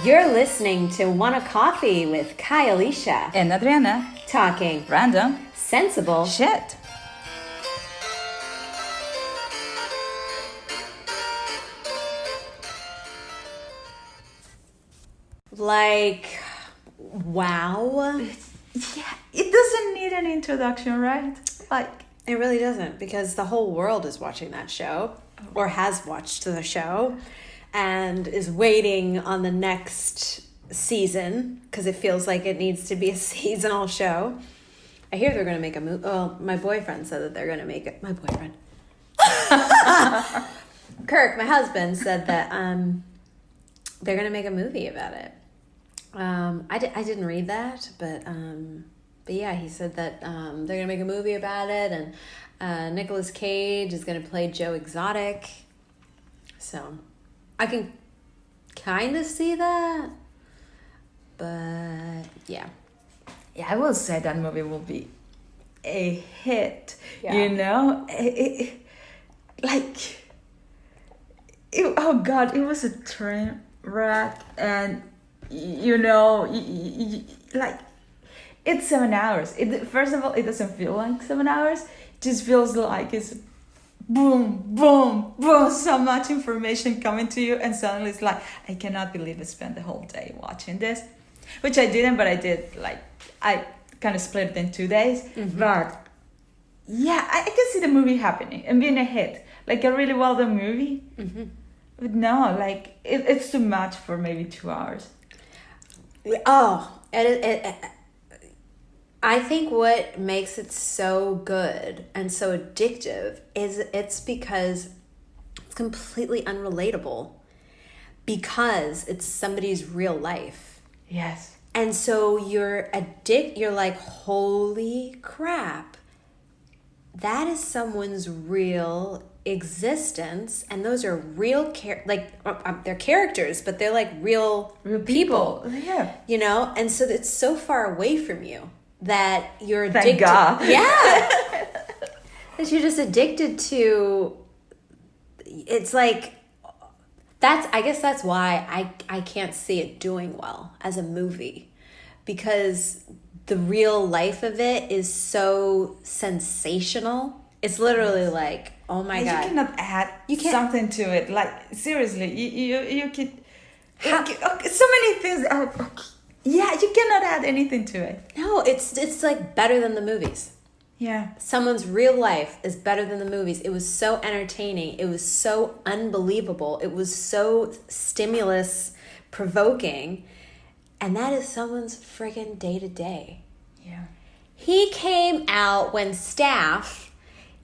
You're listening to Wanna Coffee with Kai Alicia. And Adriana. Talking Random. sensible Shit. Like, wow. Yeah, it doesn't need an introduction, right? Like, It really doesn't, because the whole world is watching that show, or has watched the show, and is waiting on the next season, because it feels like it needs to be a seasonal show. I hear they're going to make a movie. Oh, my boyfriend said that they're going to make it. My boyfriend. Kirk, my husband, said that they're going to make a movie about it. I didn't read that, but yeah, he said that they're going to make a movie about it, and Nicolas Cage is going to play Joe Exotic. So I can kind of see that, but yeah. yeah, I will say that movie will be a hit. Yeah. You know, oh God, it was a train wreck, and you know, like it's 7 hours. First of all, it doesn't feel like 7 hours. It just feels like it's boom, boom, boom, so much information coming to you, and suddenly it's like, I cannot believe I spent the whole day watching this, which I didn't, but I did. Like, I kind of split it in 2 days. Mm-hmm. But yeah, I can see the movie happening and being a hit, like a really well done movie. Mm-hmm. But no, like it's too much for maybe 2 hours. Oh, I think what makes it so good and so addictive is it's because it's completely unrelatable, because it's somebody's real life. Yes. And so you're like, holy crap, that is someone's real existence, and those are real they're characters, but they're like real people. Yeah. You know, and so it's so far away from you that you're Thank addicted. God. Yeah. That you're just addicted to. It's like, I guess that's why I can't see it doing well as a movie, because the real life of it is so sensational. It's literally like, oh my God. You cannot add something to it. Like, seriously, you could... so many things. Yeah, you cannot add anything to it. No, it's like better than the movies. Yeah. Someone's real life is better than the movies. It was so entertaining. It was so unbelievable. It was so stimulus provoking. And that is someone's friggin' day to day. Yeah. He came out when Staff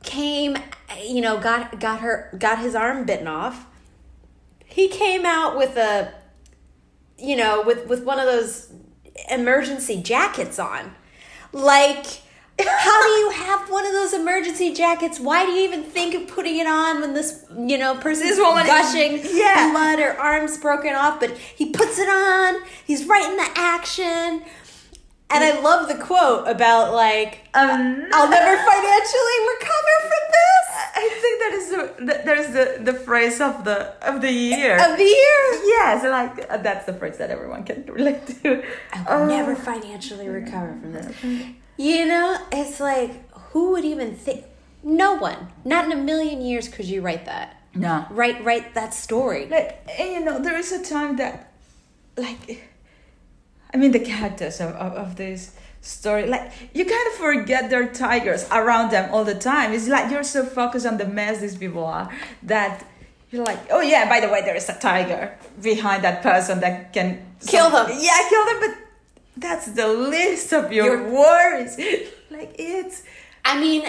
came, you know, got his arm bitten off. He came out with a, you know, with one of those emergency jackets on. Like, how do you have one of those emergency jackets? Why do you even think of putting it on when this, you know, person's gushing blood, or arm's broken off? But he puts it on. He's right in the action. And I love the quote about, like, I'll never financially recover from this. I think there's the phrase of the year. Of the year? Yes, like that's the phrase that everyone can relate to. I'll never financially recover from this. You know, it's like, who would even think? No one. Not in a million years could you write that. No. Write that story. Like, and you know, there is a time that, like, I mean, the characters of this story, like, you kind of forget there are tigers around them all the time. It's like you're so focused on the mess these people are that you're like, oh yeah, by the way, there is a tiger behind that person that can kill them. Yeah, kill them, but that's the least of your worries. Like, it's... I mean,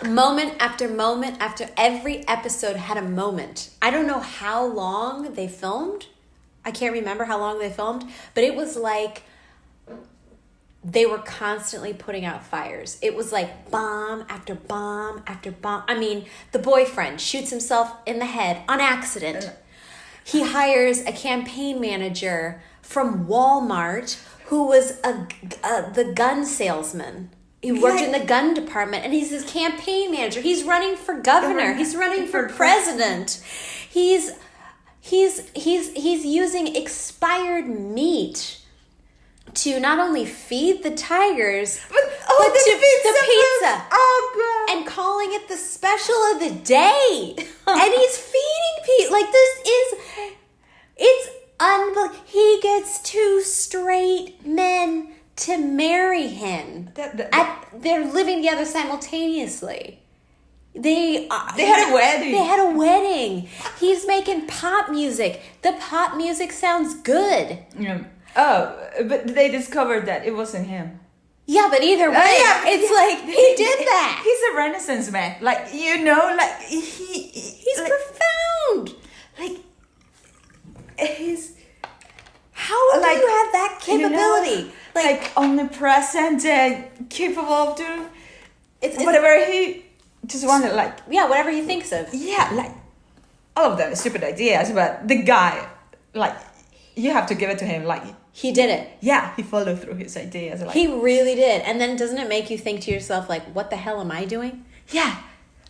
moment after every episode had a moment. I don't know how long they filmed. I can't remember how long they filmed, but it was like they were constantly putting out fires. It was like bomb after bomb after bomb. I mean, the boyfriend shoots himself in the head on accident. He hires a campaign manager from Walmart who was the gun salesman. He worked in the gun department, and he's his campaign manager. He's running for governor. He's running for president. He's he's using expired meat to not only feed the tigers, but to feed the pizza. Oh god! And calling it the special of the day. And he's feeding people. Like, it's unbelievable. He gets 2 straight men to marry him. They're living together simultaneously. They had a wedding. They had a wedding. He's making pop music. The pop music sounds good. Oh, but they discovered that it wasn't him. Yeah, but either way, it's like he did that. He's a Renaissance man. Like, you know, like he's like, profound. Like, he's how do you have that capability? You know, like omnipresent and capable of doing whatever he just wanted. Like, whatever he thinks of. Yeah, like all of them are stupid ideas, but the guy, like, you have to give it to him. Like, he did it. Yeah, he followed through his ideas. Like, he really did. And then doesn't it make you think to yourself, like, what the hell am I doing? Yeah.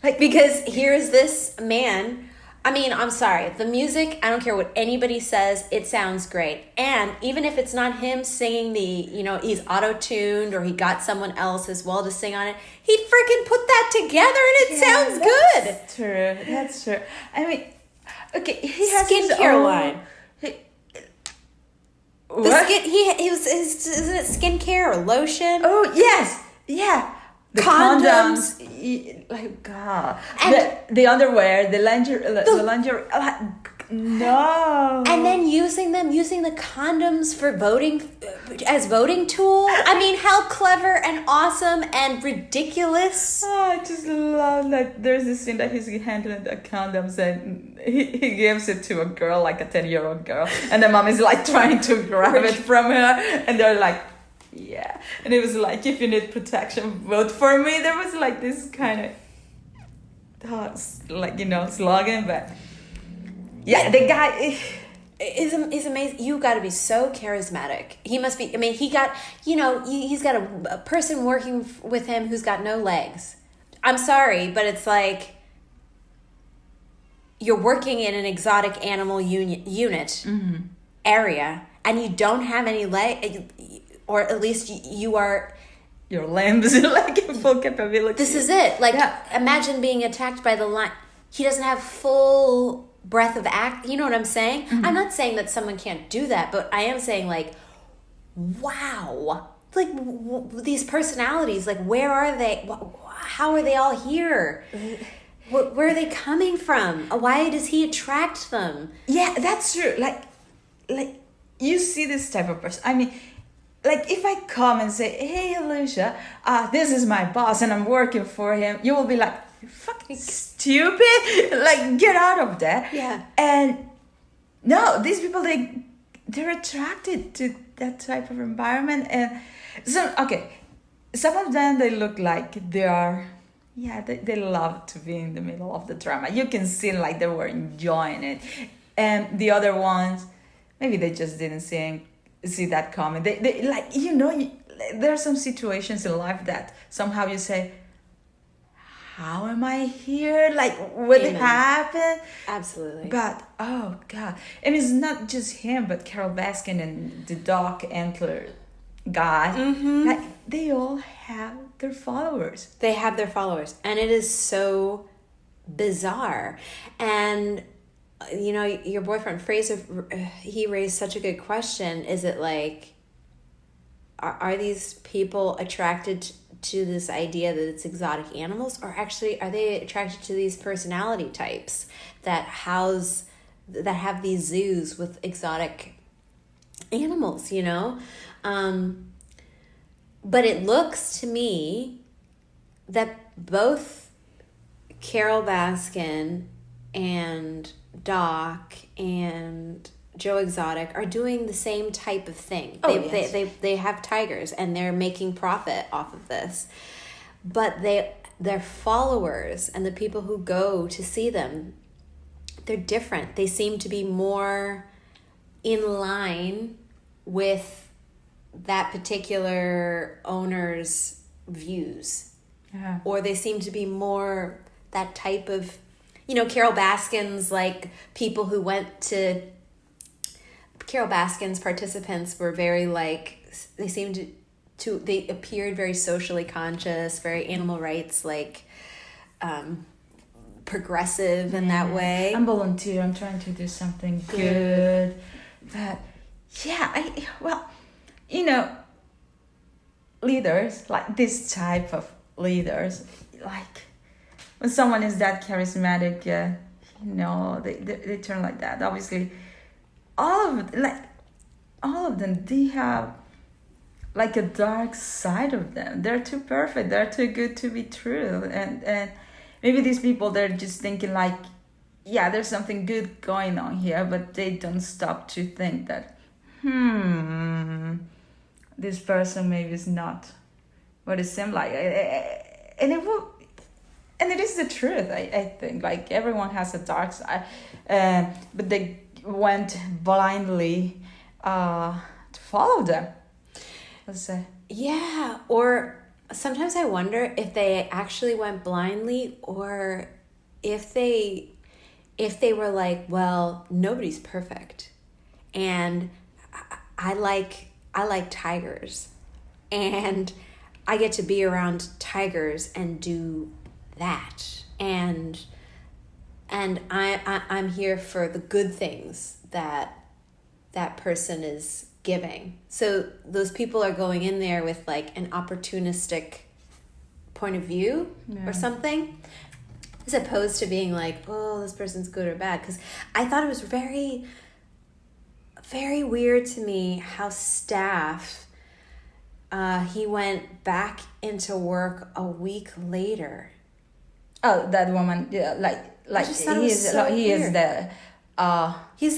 Like, because here's this man. I mean, I'm sorry. The music, I don't care what anybody says, it sounds great. And even if it's not him singing he's auto-tuned or he got someone else as well to sing on it, he freaking put that together and it sounds good. That's true. That's true. I mean, okay, he has his skincare own line. Isn't it skincare or lotion? Oh, yes. Yeah. The condoms. Like, God. And the underwear, the lingerie. No. And then using the condoms for voting, as voting tool. I mean, how clever and awesome and ridiculous. Oh, I just love that. There's this scene that he's handling the condoms and he gives it to a girl, like a 10-year-old girl. And the mom is like trying to grab it from her. And they're like, yeah. And it was like, if you need protection, vote for me. There was like this kind of, slogan, but yeah, the guy is amazing. You got to be so charismatic. He must be. I mean, he's got a person working with him who's got no legs. I'm sorry, but it's like you're working in an exotic animal unit area, and you don't have any leg, or at least you are. Your limbs like in full capability. This is it. Like, imagine being attacked by the lion. He doesn't have full breath of act. You know what I'm saying? Mm-hmm. I'm not saying that someone can't do that, but I am saying, like, wow. Like, these personalities, like, where are they? How are they all here? Where are they coming from? Why does he attract them? Yeah, that's true. Like you see this type of person. I mean, like, if I come and say, hey, Alicia, this is my boss and I'm working for him, you will be like, you're fucking stupid. Like, get out of there. Yeah. And no, these people, they're attracted to that type of environment. And so, okay, some of them, they look like they are, they love to be in the middle of the drama. You can see like they were enjoying it. And the other ones, maybe they just didn't see that coming. They like, there are some situations in life that somehow you say, how am I here? Like, what happened? Absolutely. But, oh, God. And it's not just him, but Carol Baskin and the Doc Antler guy. Mm-hmm. Like, they all have their followers. They have their followers. And it is so bizarre. And, your boyfriend, Fraser, he raised such a good question. Is it like, are these people attracted to this idea that it's exotic animals, or actually are they attracted to these personality types that have these zoos with exotic animals, but it looks to me that both Carol Baskin and Doc and Joe Exotic are doing the same type of thing. They have tigers and they're making profit off of this. But their followers and the people who go to see them, they're different. They seem to be more in line with that particular owner's views. Yeah. Or they seem to be more that type of, Carol Baskin's, like, people who went to Carol Baskin's participants were very, like, they seemed they appeared very socially conscious, very animal rights, like, progressive in that way. I'm volunteer. I'm trying to do something good. But yeah, leaders, like this type of leaders, like when someone is that charismatic, they turn like that. Obviously, all of them, they have like a dark side of them. They're too perfect. They're too good to be true. And maybe these people, they're just thinking like, yeah, there's something good going on here, but they don't stop to think that, this person maybe is not what it seemed like. And it is the truth, I think. Like, everyone has a dark side. But they went blindly to follow them. Let's say. Yeah, or sometimes I wonder if they actually went blindly, or if they were like, well, nobody's perfect, and I like tigers, and I get to be around tigers and do that, and I'm here for the good things that person is giving. So those people are going in there with like an opportunistic point of view or something, as opposed to being like, oh, this person's good or bad. Because I thought it was very, very weird to me how Staff, he went back into work a week later. Oh, that woman, yeah, like he's the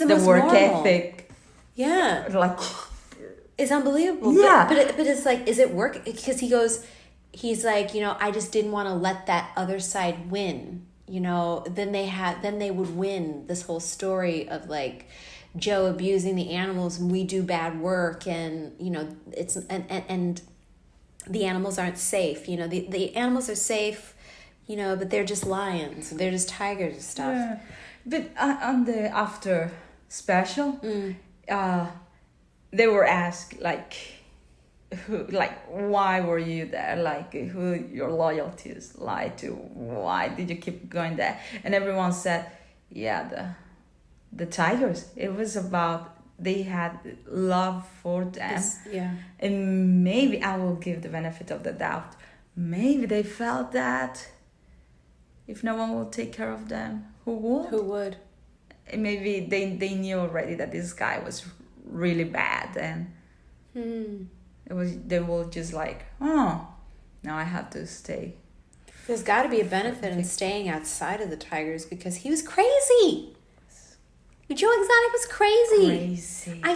most work normal. ethic. Yeah, like it's unbelievable. Yeah, but it's like, is it work? Because he's like, I just didn't want to let that other side win. Then they would win this whole story of like Joe abusing the animals, and we do bad work, and it's and the animals aren't safe. The animals are safe, but they're just lions, they're just tigers and stuff. Yeah. But on the after special, they were asked like, why were you there? Like, who your loyalties lie to? Why did you keep going there? And everyone said, yeah, the tigers. It was about, they had love for them. And maybe, I will give the benefit of the doubt, maybe they felt that if no one will take care of them, who would? And maybe they knew already that this guy was really bad, and they will just like, oh, now I have to stay. There's got to be a benefit in staying outside of the tigers, because he was crazy. Joe Exotic was crazy. I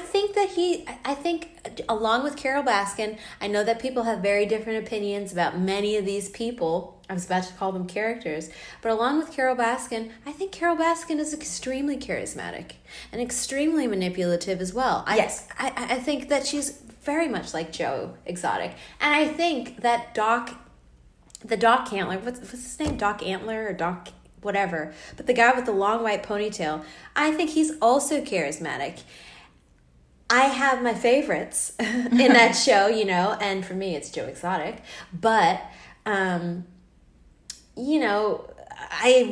think along with Carol Baskin, I know that people have very different opinions about many of these people. I was about to call them characters. But along with Carol Baskin, I think Carol Baskin is extremely charismatic and extremely manipulative as well. Yes. I think that she's very much like Joe Exotic. And I think that the Doc Antler, what's his name? Doc Antler or Doc whatever, but the guy with the long white ponytail, I think he's also charismatic. I have my favorites in that show, and for me it's Joe Exotic, but I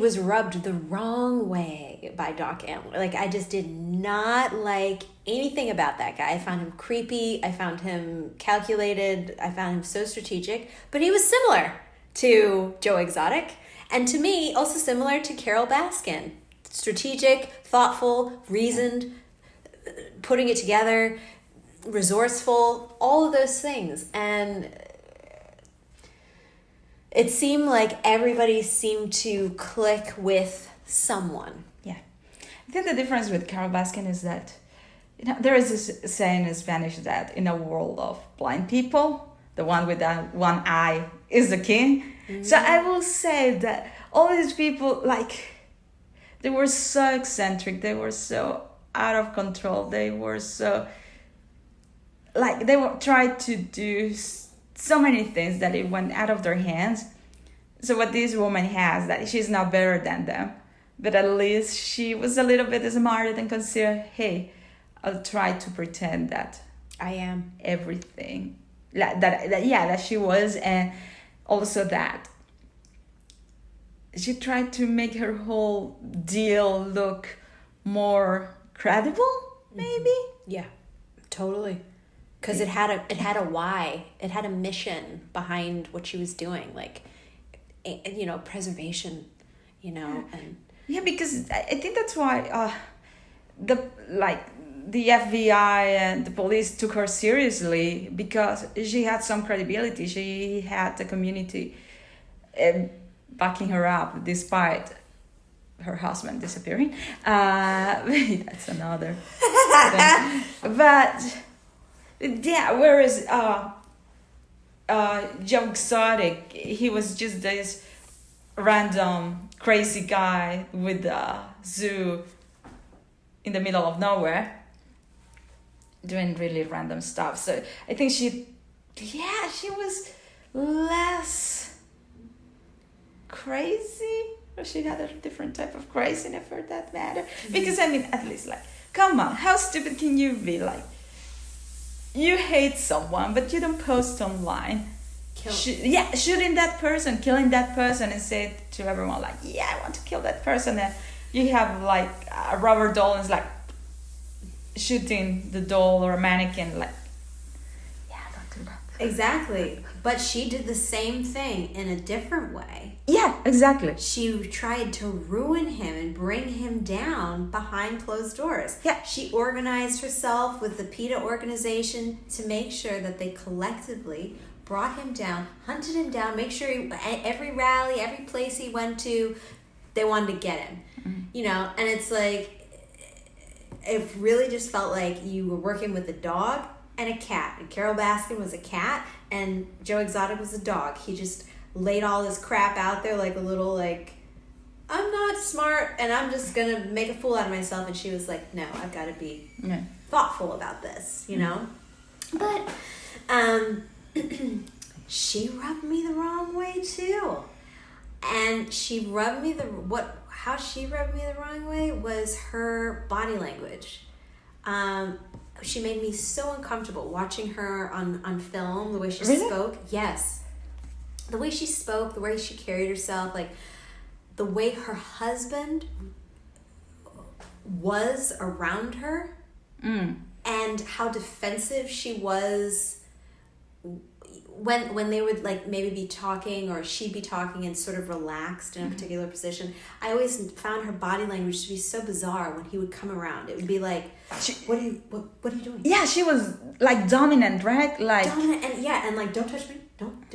was rubbed the wrong way by Doc Antler. Like, I just did not like anything about that guy. I found him creepy, I found him calculated, I found him so strategic, but he was similar to Joe Exotic. And to me, also similar to Carol Baskin. Strategic, thoughtful, reasoned, putting it together, resourceful, all of those things. And it seemed like everybody seemed to click with someone. Yeah. I think the difference with Carol Baskin is that, there is this saying in Spanish that in a world of blind people, the one with that one eye is the king. So I will say that all these people, like, they were so eccentric, they were so out of control, they were so, like, they were tried to do so many things that it went out of their hands. So what this woman has, that she's not better than them, But at least she was a little bit smarter and considered, hey, I'll try to pretend that I am. everything that she was, and also that she tried to make her whole deal look more credible, maybe. Yeah, totally. Because it had a why. It had a mission behind what she was doing, like, preservation, and Yeah, because I think that's why the FBI and the police took her seriously, because she had some credibility. She had the community backing her up despite her husband disappearing. That's another thing. But yeah, whereas Joe Exotic, he was just this random crazy guy with a zoo in the middle of nowhere doing really random stuff. So I think she was less crazy, or she had a different type of craziness for that matter. Because I mean, at least, like, come on, how stupid can you be? Like, you hate someone but you don't post online shooting that person, killing that person, and say to everyone like, yeah, I want to kill that person. And you have like a rubber doll and it's like shooting the doll or a mannequin, like, yeah, don't do that. Exactly. But she did the same thing in a different way. Yeah, exactly. She tried to ruin him and bring him down behind closed doors. Yeah. She organized herself with the PETA organization to make sure that they collectively brought him down, hunted him down, make sure every rally, every place he went to, they wanted to get him. Mm-hmm. And it's like, it really just felt like you were working with a dog and a cat. And Carol Baskin was a cat and Joe Exotic was a dog. He just laid all this crap out there like a little, like, I'm not smart and I'm just going to make a fool out of myself. And she was like, no, I've got to be thoughtful about this, But she rubbed me the wrong way too. And she rubbed me how she rubbed me the wrong way was her body language. She made me so uncomfortable watching her on film, the way she spoke. Yes. The way she spoke, the way she carried herself, like the way her husband was around her, and how defensive she was when they would like maybe be talking or she'd be talking and sort of relaxed in a particular position. I always found her body language to be so bizarre when he would come around. It would be like, what are you doing? Yeah, she was like dominant, right? Like dominant, and like, don't touch me. Don't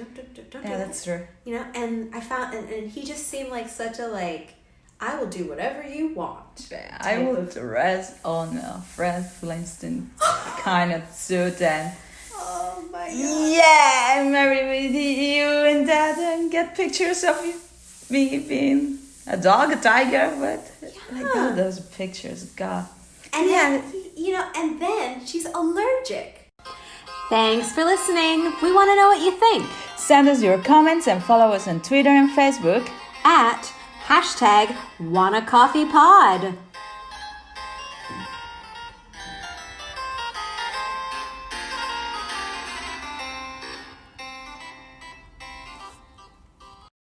yeah, that's true. And I found and he just seemed like such a like, I will do whatever you want. Yeah, I will dress on a Fred Flintstone kind of suit and oh my god. Yeah, I'm married with you and that, and get pictures of me being a dog, a tiger, but like all those pictures, God. And then, and then she's allergic. Thanks for listening. We want to know what you think. Send us your comments and follow us on Twitter and Facebook at #WannaCoffeePod.